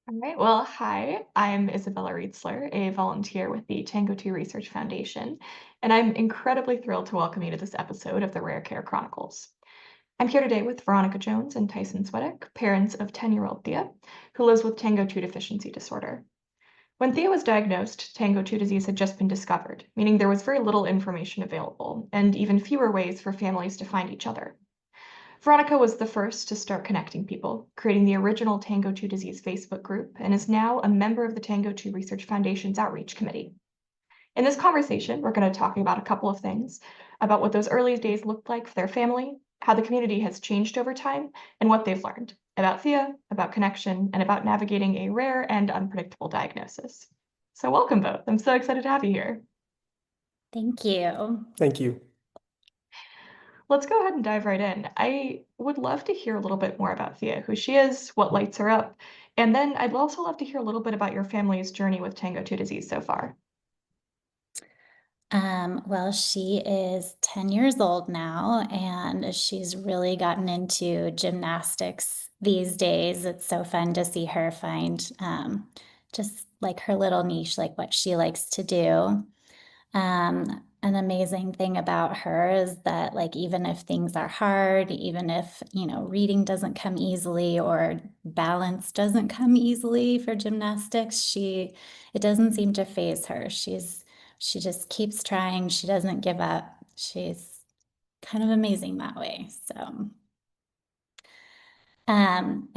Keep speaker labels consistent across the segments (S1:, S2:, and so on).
S1: All right. Well, hi, I'm Isabella Riezler, a volunteer with the TANGO2 Research Foundation, and I'm incredibly thrilled to welcome you to this episode of the Rare Care Chronicles. I'm here today with Veronica Jones and Tyson Swetek, parents of 10-year-old Thea, who lives with TANGO2 deficiency disorder. When Thea was diagnosed, TANGO2 disease had just been discovered, meaning there was very little information available, and even fewer ways for families to find each other. Veronica was the first to start connecting people, creating the original TANGO2 disease Facebook group, and is now a member of the TANGO2 Research Foundation's outreach committee. In this conversation, we're going to talk about a couple of things about what those early days looked like for their family, how the community has changed over time, and what they've learned about Thea, about connection, and about navigating a rare and unpredictable diagnosis. So, welcome both. I'm so excited to have you here.
S2: Thank you.
S3: Thank you.
S1: Let's go ahead and dive right in. I would love to hear a little bit more about Thea, who she is, what lights her up, and then I'd also love to hear a little bit about your family's journey with TANGO2 disease so far.
S2: Well, she is 10 years old now, and she's really gotten into gymnastics these days. It's so fun to see her find just like her little niche, like what she likes to do. An amazing thing about her is that, like, even if things are hard, even if, reading doesn't come easily or balance doesn't come easily for gymnastics, it doesn't seem to faze her. She just keeps trying. She doesn't give up. She's kind of amazing that way. So, and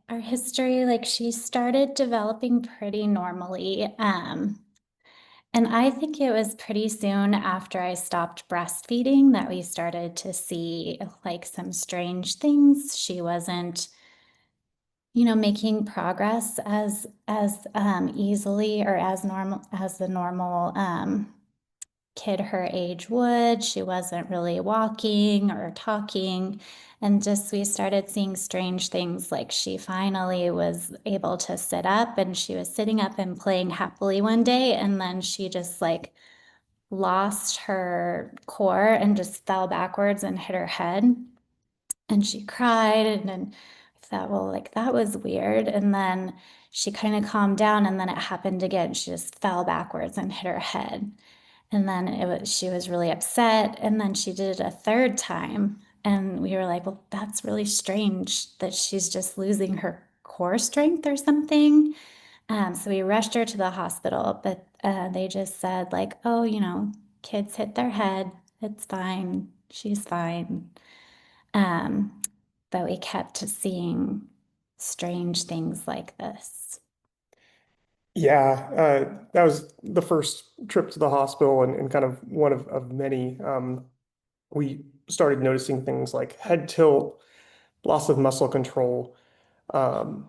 S2: our history, like, she started developing pretty normally. And I think it was pretty soon after I stopped breastfeeding that we started to see like some strange things. She wasn't, making progress as easily or as normal as the normal kid her age would. She wasn't really walking or talking. And just we started seeing strange things, like she finally was able to sit up, and she was sitting up and playing happily one day, and then she just like lost her core and just fell backwards and hit her head. And she cried, and then I thought, well, like that was weird. And then she kind of calmed down, and then it happened again. She just fell backwards and hit her head. And then she was really upset. And then she did it a third time. And we were like, well, that's really strange that she's just losing her core strength or something. So we rushed her to the hospital, but they just said, like, oh, kids hit their head. It's fine. She's fine. Um, but we kept seeing strange things like this.
S3: Yeah, that was the first trip to the hospital and kind of one of many. We started noticing things like head tilt, loss of muscle control, um,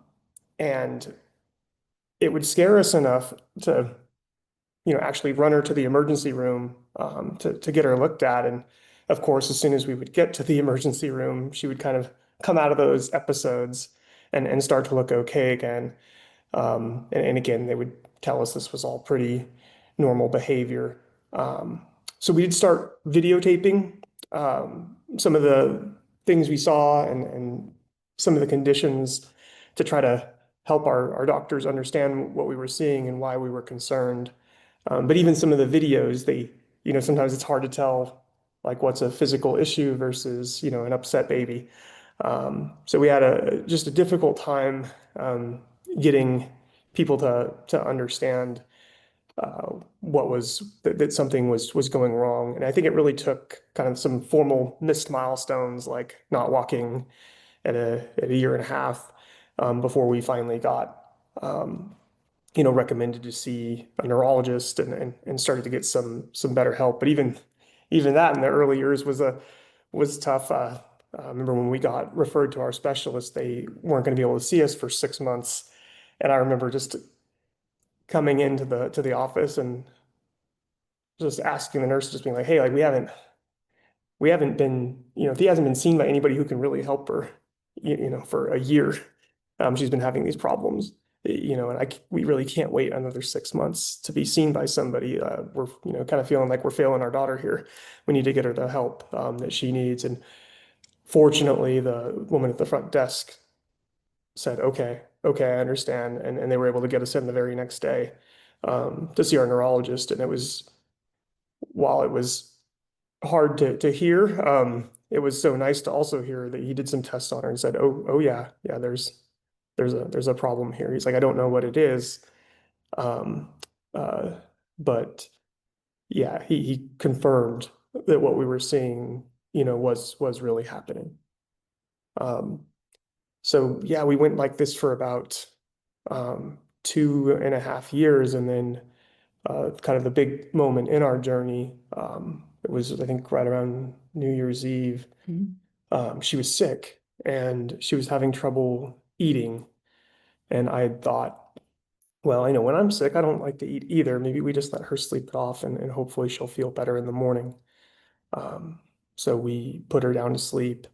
S3: and it would scare us enough to, actually run her to the emergency room to get her looked at. And of course, as soon as we would get to the emergency room, she would kind of come out of those episodes and start to look okay again. And again, they would tell us this was all pretty normal behavior. So we did start videotaping some of the things we saw and some of the conditions to try to help our doctors understand what we were seeing and why we were concerned. But even some of the videos, sometimes it's hard to tell like what's a physical issue versus, an upset baby. So we had just a difficult time getting people to understand that something was going wrong. And I think it really took kind of some formal missed milestones, like not walking at a year and a half, before we finally got recommended to see a neurologist and started to get some better help. But even that in the early years was tough. I remember when we got referred to our specialist, they weren't going to be able to see us for 6 months. And I remember just coming into the office and just asking the nurse, just being like, "Hey, like we haven't been, if he hasn't been seen by anybody who can really help her, for a year. She's been having these problems, and we really can't wait another 6 months to be seen by somebody. We're, kind of feeling like we're failing our daughter here. We need to get her the help that she needs." And fortunately, the woman at the front desk said, okay, okay, I understand. And they were able to get us in the very next day to see our neurologist. And it was, while it was hard to hear, it was so nice to also hear that he did some tests on her and said, oh yeah, yeah, there's a problem here. He's like, I don't know what it is. Um, uh, but yeah, he confirmed that what we were seeing, was really happening. Um, so yeah, we went like this for about 2.5 years, and then kind of the big moment in our journey, it was I think right around New Year's Eve. She was sick and she was having trouble eating, and I had thought, well, I know when I'm sick, I don't like to eat either. Maybe we just let her sleep it off, and hopefully she'll feel better in the morning. Um, so we put her down to sleep.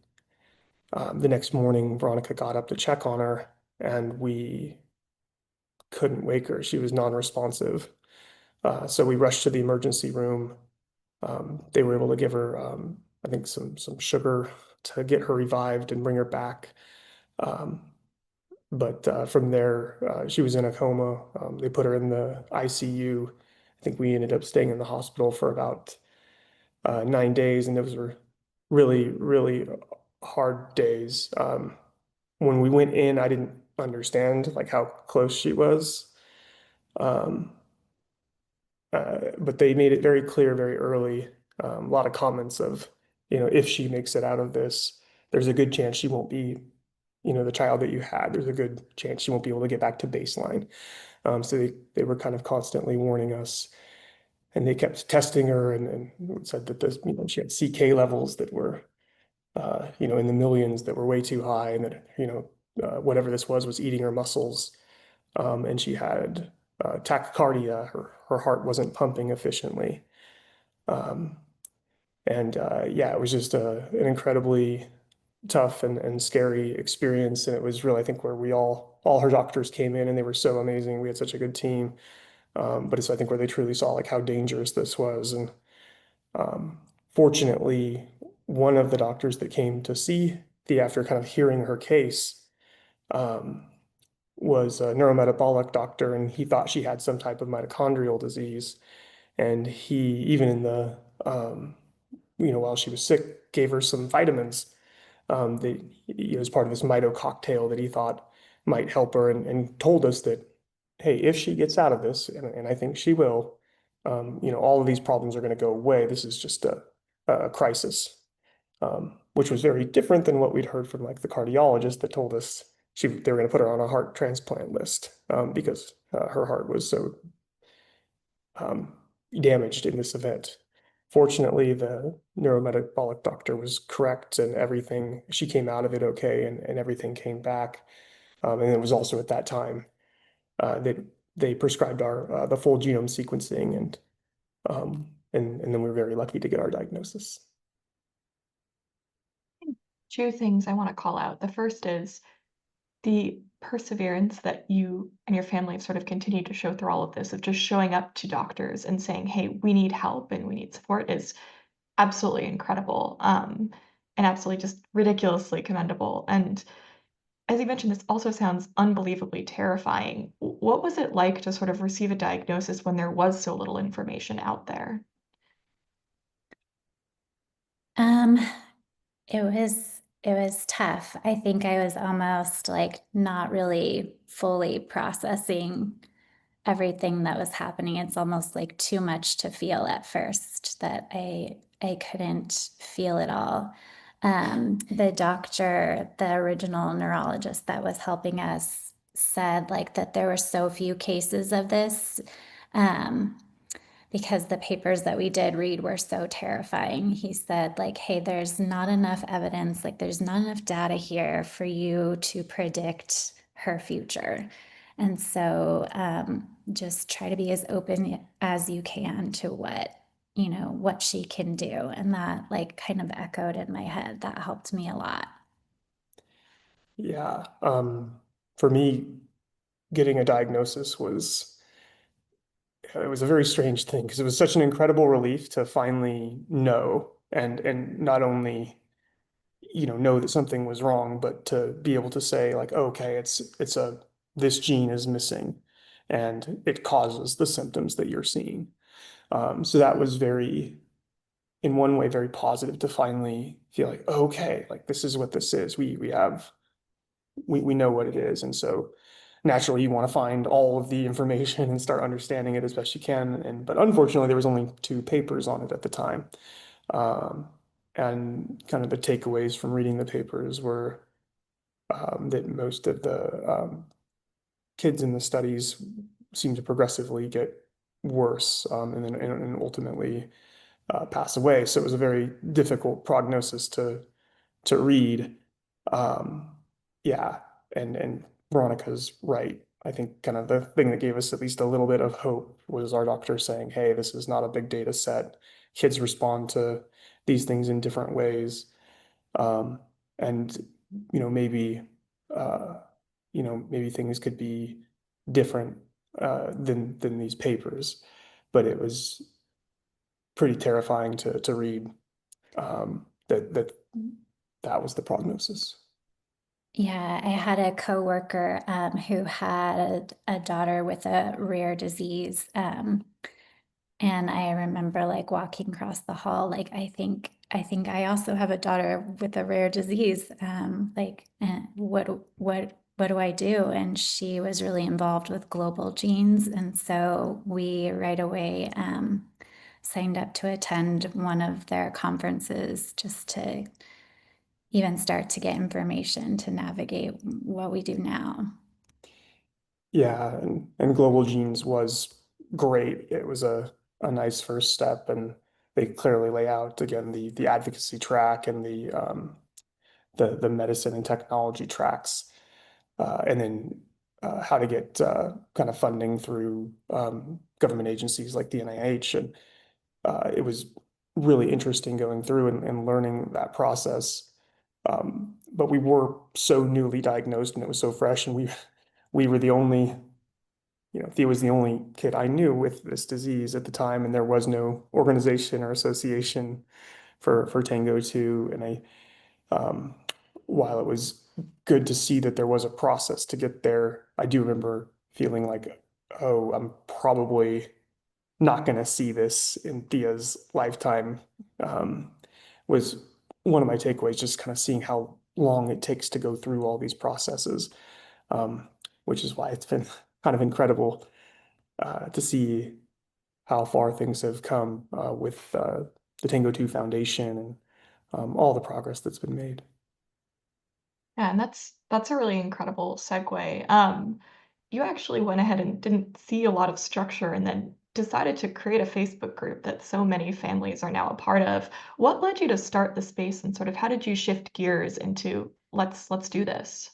S3: The next morning, Veronica got up to check on her, and we couldn't wake her. She was non-responsive. So we rushed to the emergency room. They were able to give her, I think, some sugar to get her revived and bring her back. Um, but from there, she was in a coma. They put her in the ICU. I think we ended up staying in the hospital for about 9 days, and those were really, really hard days. When we went in, I didn't understand like how close she was. Um, but they made it very clear very early. A lot of comments of, if she makes it out of this, there's a good chance she won't be, the child that you had. There's a good chance she won't be able to get back to baseline. So they were kind of constantly warning us, and they kept testing her, and said that this, she had CK levels that were, in the millions, that were way too high, and that, whatever this was eating her muscles. And she had tachycardia. Her heart wasn't pumping efficiently. Um, and yeah, it was just an incredibly tough and scary experience. And it was really, I think, where all her doctors came in, and they were so amazing. We had such a good team. But it's, I think, where they truly saw like how dangerous this was. And um, fortunately, one of the doctors that came to see the after kind of hearing her case, um, was a neurometabolic doctor, and he thought she had some type of mitochondrial disease. And he, even in the, while she was sick, gave her some vitamins that, as part of this mito cocktail that he thought might help her, and told us that, hey, if she gets out of this, and I think she will, all of these problems are going to go away. This is just a crisis, which was very different than what we'd heard from like the cardiologist that told us they were going to put her on a heart transplant list, because her heart was so um, damaged in this event. Fortunately, the neurometabolic doctor was correct, and she came out of it okay, and everything came back. And it was also at that time that they prescribed the full genome sequencing, and then we were very lucky to get our diagnosis.
S1: Two things I want to call out. The first is the perseverance that you and your family have sort of continued to show through all of this, of just showing up to doctors and saying, hey, we need help and we need support, is absolutely incredible, and absolutely just ridiculously commendable. And as you mentioned, this also sounds unbelievably terrifying. What was it like to sort of receive a diagnosis when there was so little information out there?
S2: Um, it was tough. I think I was almost like not really fully processing everything that was happening. It's almost like too much to feel at first, that I couldn't feel it all. The doctor, the original neurologist that was helping us, said like that there were so few cases of this. Because the papers that we did read were so terrifying. He said like, hey, there's not enough evidence, like there's not enough data here for you to predict her future. And so just try to be as open as you can to what she can do. And that like kind of echoed in my head. That helped me a lot.
S3: Yeah. For me, getting a diagnosis it was a very strange thing, because it was such an incredible relief to finally know, and not only know that something was wrong, but to be able to say like, okay, this gene is missing and it causes the symptoms that you're seeing. So that was in one way, very positive to finally feel like, okay, like this is what this is. We know what it is. And so naturally you want to find all of the information and start understanding it as best you can. But unfortunately there was only 2 papers on it at the time. Um, and kind of the takeaways from reading the papers were that most of the kids in the studies seem to progressively get worse, and ultimately pass away. So it was a very difficult prognosis to read. Um, yeah, and Veronica's right. I think kind of the thing that gave us at least a little bit of hope was our doctor saying, "Hey, this is not a big data set. Kids respond to these things in different ways, um, and maybe uh, maybe things could be different than these papers." But it was pretty terrifying to read that was the prognosis.
S2: Yeah, I had a coworker who had a daughter with a rare disease. And I remember like walking across the hall, like I think I also have a daughter with a rare disease. What do I do? And she was really involved with global genes, and so we right away signed up to attend one of their conferences just to even start to get information to navigate what we do now.
S3: Yeah, and Global Genes was great. It was a nice first step, and they clearly lay out again the advocacy track and the medicine and technology tracks, and then how to get kind of funding through government agencies like the NIH. And it was really interesting going through and learning that process. But we were so newly diagnosed and it was so fresh, and we were the only, Thea was the only kid I knew with this disease at the time, and there was no organization or association for Tango 2. And um, while it was good to see that there was a process to get there, I do remember feeling like, oh, I'm probably not going to see this in Thea's lifetime. Um, was one of my takeaways, just kind of seeing how long it takes to go through all these processes, um, which is why it's been kind of incredible to see how far things have come with the Tango 2 Foundation and all the progress that's been made.
S1: Yeah, and that's a really incredible segue. You actually went ahead and didn't see a lot of structure and then decided to create a Facebook group that so many families are now a part of. What led you to start the space and sort of how did you shift gears into let's do this?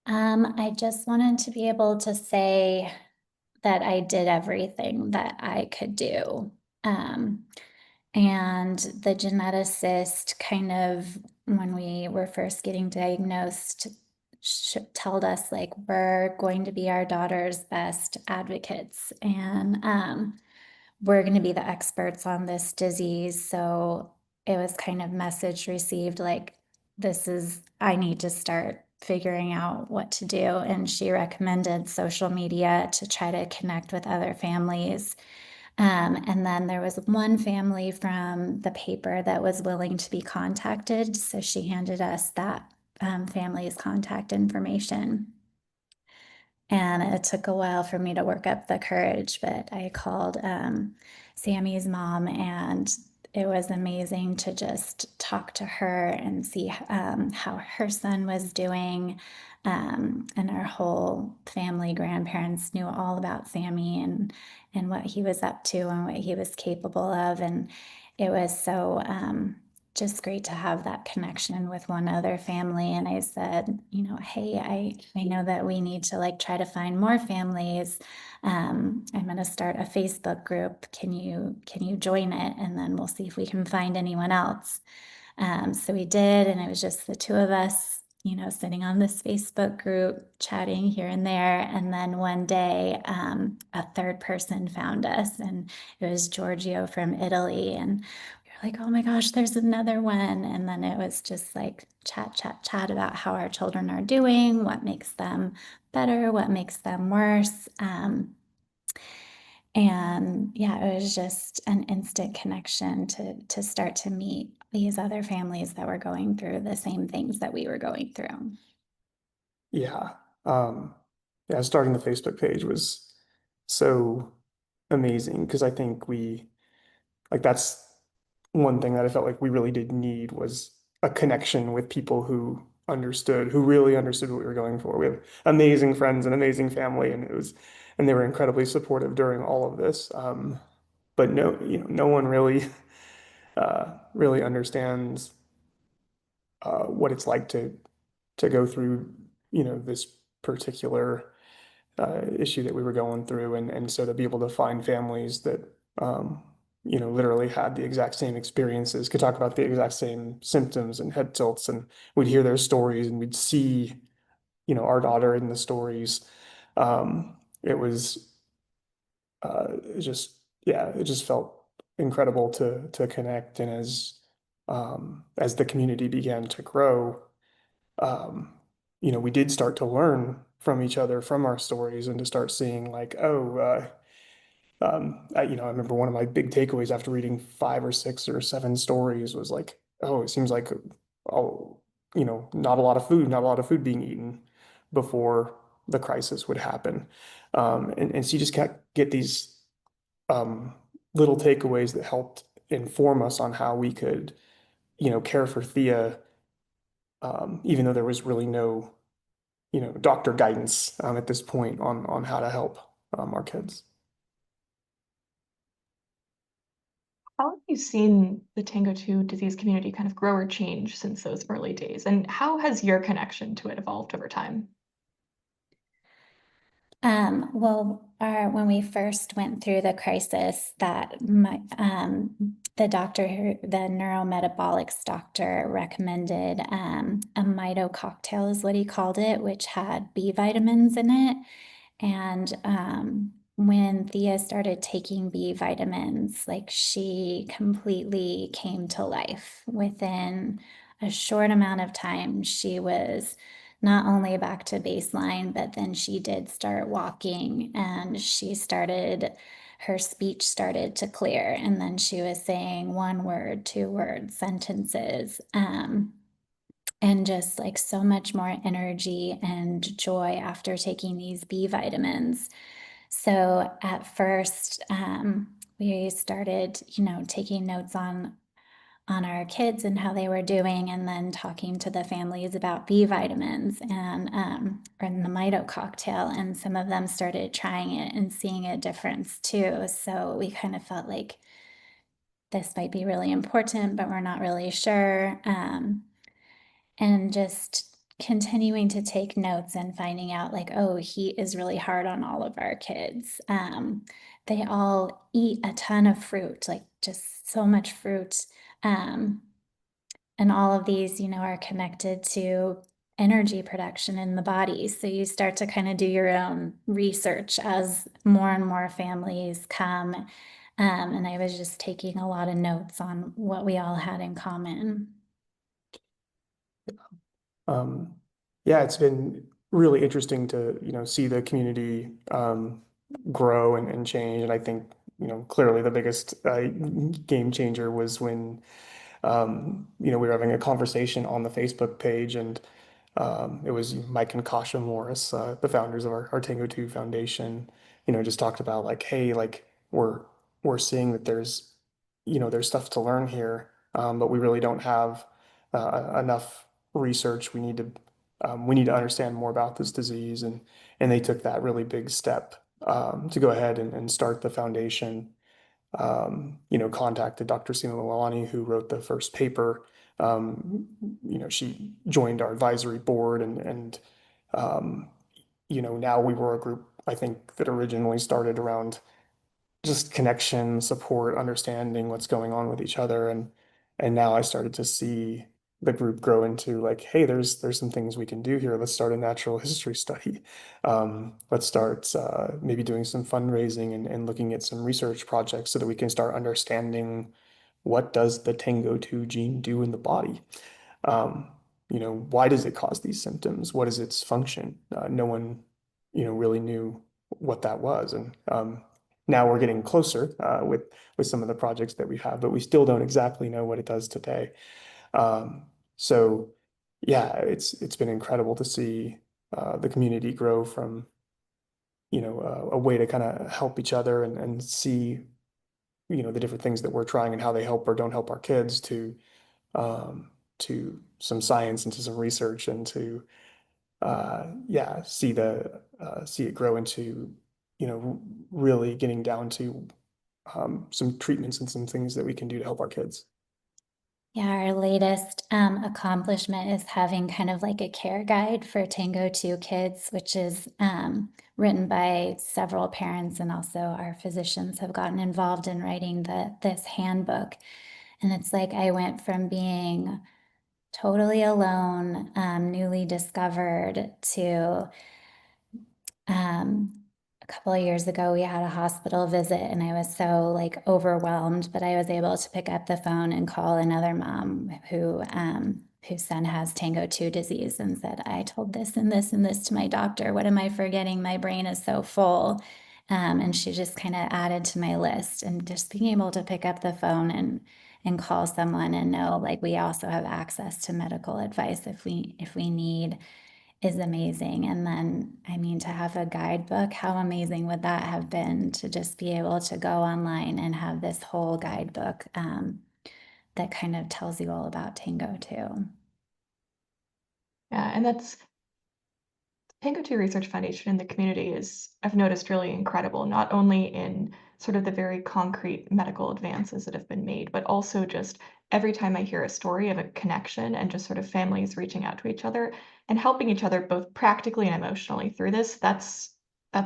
S2: I just wanted to be able to say that I did everything that I could do. Um, and the geneticist kind of, when we were first getting diagnosed, told us like, we're going to be our daughter's best advocates. And we're going to be the experts on this disease. So it was kind of message received like, I need to start figuring out what to do. And she recommended social media to try to connect with other families. And then there was one family from the paper that was willing to be contacted. So she handed us that family's contact information. And it took a while for me to work up the courage, but I called Sammy's mom, and it was amazing to just talk to her and see how her son was doing. And our whole family, grandparents, knew all about Sammy and what he was up to and what he was capable of. And it was so just great to have that connection with one other family. And I said, hey, I know that we need to like try to find more families. I'm going to start a Facebook group. Can you join it? And then we'll see if we can find anyone else. So we did, and it was just the two of us, sitting on this Facebook group, chatting here and there. And then one day, a third person found us, and it was Giorgio from Italy. And like, oh my gosh, there's another one. And then it was just like chat, chat, chat about how our children are doing, what makes them better, what makes them worse. And yeah, it was just an instant connection to start to meet these other families that were going through the same things that we were going through.
S3: Yeah. Yeah, starting the Facebook page was so amazing because I think that's one thing that I felt like we really did need was a connection with people who really understood what we were going for. We have amazing friends and amazing family, and they were incredibly supportive during all of this. But no one really, really understands what it's like to go through, this particular issue that we were going through, and so to be able to find families that literally had the exact same experiences, could talk about the exact same symptoms and head tilts, and we'd hear their stories, and we'd see, our daughter in the stories. It was it just yeah, it just felt incredible to connect, and as the community began to grow, um, we did start to learn from each other, from our stories, and to start seeing like, oh, I remember one of my big takeaways after reading 5 or 6 or 7 stories was like, oh, it seems like, oh, not a lot of food being eaten before the crisis would happen. And so you just can't get these um, little takeaways that helped inform us on how we could, care for Thea, even though there was really no, doctor guidance at this point on how to help our kids.
S1: How have you seen the Tango 2 disease community kind of grow or change since those early days? And how has your connection to it evolved over time?
S2: When we first went through the crisis, the doctor, the neurometabolics doctor, recommended a mito cocktail, is what he called it, which had B vitamins in it. And when Thea started taking B vitamins, like she completely came to life. Within a short amount of time, she was not only back to baseline, but then she did start walking, and her speech started to clear. And then she was saying 1 word, 2 word sentences. And just like so much more energy and joy after taking these B vitamins. So at first, we started, taking notes on our kids and how they were doing, and then talking to the families about B vitamins and the mito cocktail. And some of them started trying it and seeing a difference too. So we kind of felt like this might be really important, but we're not really sure. And just continuing to take notes and finding out like, oh, heat is really hard on all of our kids. They all eat a ton of fruit, like just so much fruit. Um, and all of these, are connected to energy production in the body. So you start to kind of do your own research as more and more families come. And I was just taking a lot of notes on what we all had in common.
S3: Um, yeah, it's been really interesting to, see the community grow and change. And I think, clearly the biggest game changer was when, we were having a conversation on the Facebook page, and it was Mike and Kasha Morris, the founders of our Tango 2 Foundation, just talked about like, hey, like we're seeing that there's stuff to learn here, but we really don't have enough research. We need to understand more about this disease, and they took that really big step to go ahead and start the foundation. Contacted Dr. Seema Malani, who wrote the first paper. She joined our advisory board, and um, now we were a group, I think, that originally started around just connection, support, understanding what's going on with each other. And now I started to see the group grow into like, hey, there's some things we can do here. Let's start a natural history study. Let's start maybe doing some fundraising and looking at some research projects so that we can start understanding what does the TANGO2 gene do in the body? Why does it cause these symptoms? What is its function? No one, really knew what that was. And now we're getting closer with some of the projects that we have, but we still don't exactly know what it does today. So yeah, it's been incredible to see the community grow from, a way to kind of help each other and see, the different things that we're trying and how they help or don't help our kids um, to some science and to some research and to yeah, see it grow into, really getting down to some treatments and some things that we can do to help our kids.
S2: Yeah, our latest accomplishment is having kind of like a care guide for TANGO2 kids, which is written by several parents, and also our physicians have gotten involved in writing this handbook. And it's like I went from being totally alone, newly discovered, to a couple of years ago, we had a hospital visit and I was so like overwhelmed, but I was able to pick up the phone and call another mom whose son has TANGO2 disease and said, I told this and this and this to my doctor. What am I forgetting? My brain is so full. And she just kind of added to my list, and just being able to pick up the phone and call someone and know like we also have access to medical advice if we need is amazing. And then, I mean, to have a guidebook, how amazing would that have been to just be able to go online and have this whole guidebook that kind of tells you all about Tango too.
S1: Yeah, and that's TANGO2 Research Foundation in the community is, I've noticed, really incredible, not only in sort of the very concrete medical advances that have been made, but also just every time I hear a story of a connection and just sort of families reaching out to each other and helping each other both practically and emotionally through this, that's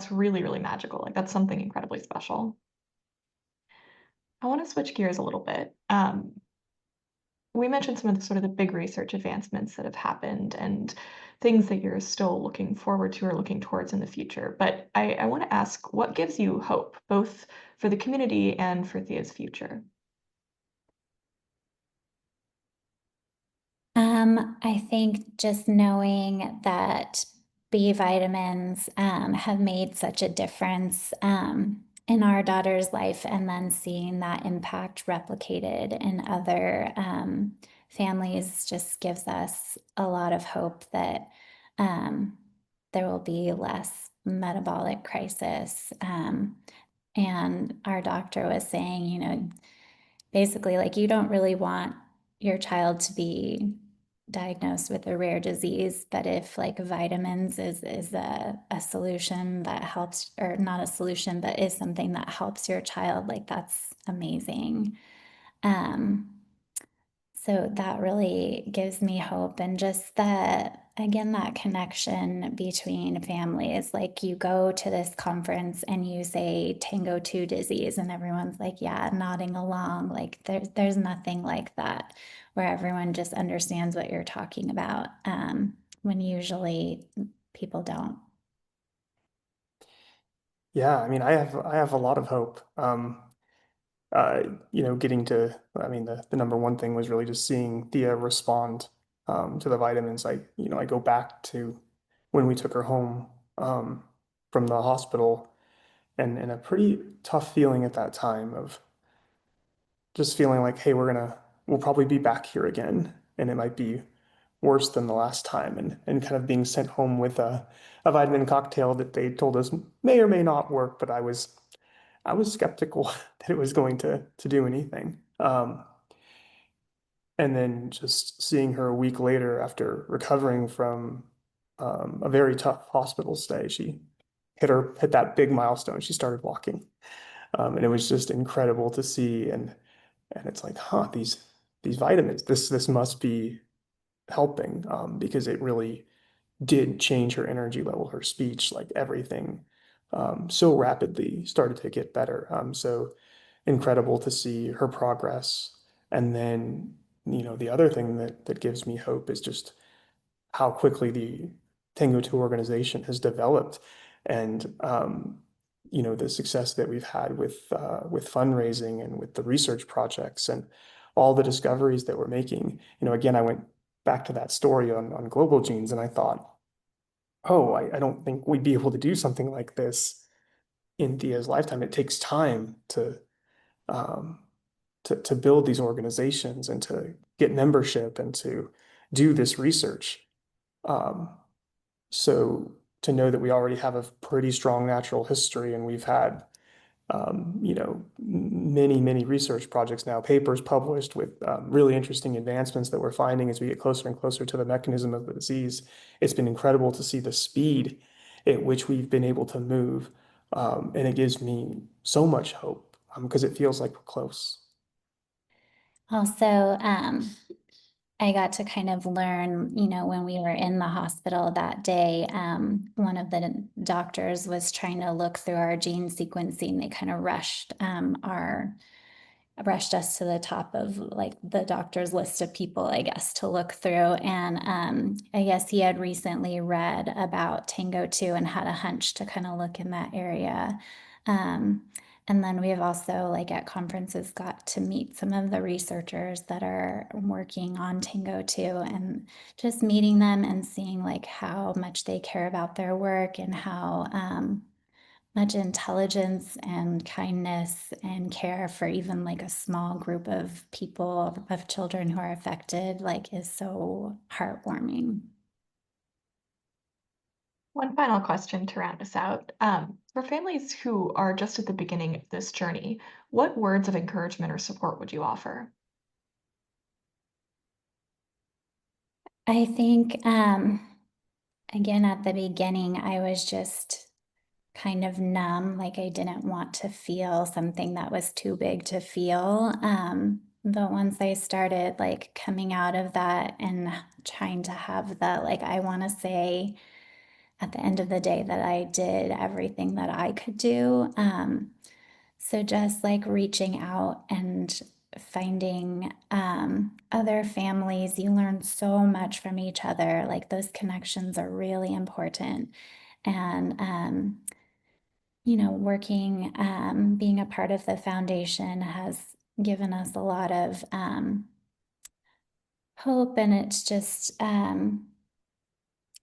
S1: really, really magical. Like that's something incredibly special. I want to switch gears a little bit. We mentioned some of the sort of the big research advancements that have happened and things that you're still looking forward to or looking towards in the future. But I want to ask, what gives you hope, both for the community and for Thea's future?
S2: I think just knowing that B vitamins have made such a difference in our daughter's life, and then seeing that impact replicated in other families just gives us a lot of hope that um, there will be less metabolic crisis. And our doctor was saying, basically, like, you don't really want your child to be diagnosed with a rare disease, but if like vitamins is a solution that helps, or not a solution, but is something that helps your child, like that's amazing. Um, so that really gives me hope, and just that, again, that connection between families. Like you go to this conference and you say TANGO2 disease, and everyone's like, yeah, nodding along. Like there's nothing like that, where everyone just understands what you're talking about, when usually people don't.
S3: Yeah, I mean, I have a lot of hope. Uh, getting to, I mean, the number one thing was really just seeing Thea respond to the vitamins. I go back to when we took her home from the hospital, and a pretty tough feeling at that time of just feeling like, hey, we'll probably be back here again, and it might be worse than the last time, and kind of being sent home with a vitamin cocktail that they told us may or may not work, but I was skeptical that it was going to do anything. And then just seeing her a week later after recovering from a very tough hospital stay, she hit that big milestone. She started walking, and it was just incredible to see. And it's like, huh, these vitamins, this must be helping, because it really did change her energy level, her speech, like everything, so rapidly started to get better. So incredible to see her progress. And then, the other thing that gives me hope is just how quickly the Tango 2 organization has developed. And the success that we've had with fundraising and with the research projects and all the discoveries that we're making. Again, I went back to that story on global genes, and I thought, oh, I don't think we'd be able to do something like this in Thea's lifetime. It takes time um, to build these organizations and to get membership and to do this research. Um, so to know that we already have a pretty strong natural history, and we've had many research projects now, papers published with really interesting advancements that we're finding as we get closer and closer to the mechanism of the disease. It's been incredible to see the speed at which we've been able to move. And it gives me so much hope because it feels like we're close.
S2: Also, I got to kind of learn, when we were in the hospital that day, one of the doctors was trying to look through our gene sequencing. They kind of rushed us to the top of like the doctor's list of people, I guess, to look through. And I guess he had recently read about TANGO2 and had a hunch to kind of look in that area. And then we've also, like at conferences, got to meet some of the researchers that are working on TANGO2, and just meeting them and seeing like how much they care about their work and how much intelligence and kindness and care for even like a small group of people, of children who are affected, like is so heartwarming.
S1: One final question to round us out. For families who are just at the beginning of this journey, what words of encouragement or support would you offer?
S2: I think, again, at the beginning, I was just kind of numb, like I didn't want to feel something that was too big to feel. But once I started like coming out of that and trying to have that, like, I want to say at the end of the day that I did everything that I could do. So just like reaching out and finding other families, you learn so much from each other. Like those connections are really important. And working, being a part of the foundation has given us a lot of hope, and it's just,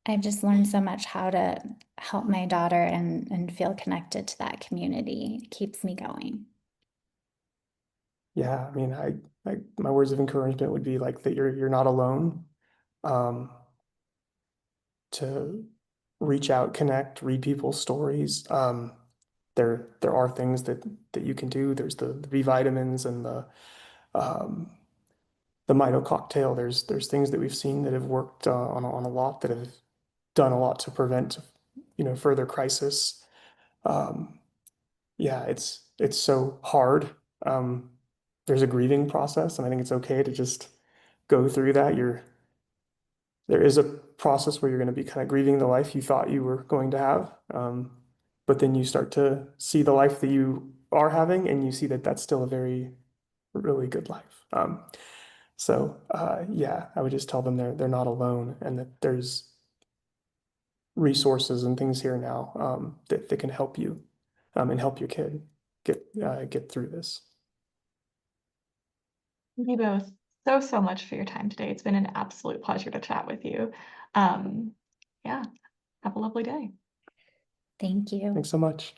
S2: I've just learned so much how to help my daughter and feel connected to that community. It keeps me going.
S3: Yeah, I mean, my words of encouragement would be like that you're not alone. Um, to reach out, connect, read people's stories. There are things that you can do. There's the B vitamins and the Mito cocktail. There's things that we've seen that have worked on a lot, that have done a lot to prevent further crisis. Um, yeah, it's so hard. Um, there's a grieving process, and I think it's okay to just go through that. There is a process where you're going to be kind of grieving the life you thought you were going to have. But then you start to see the life that you are having, and you see that that's still a really good life. Yeah, I would just tell them they're not alone, and that there's resources and things here now that can help you and help your kid get through this.
S1: Thank you both so much for your time today. It's been an absolute pleasure to chat with you. Yeah, have a lovely day.
S2: Thank you.
S3: Thanks so much.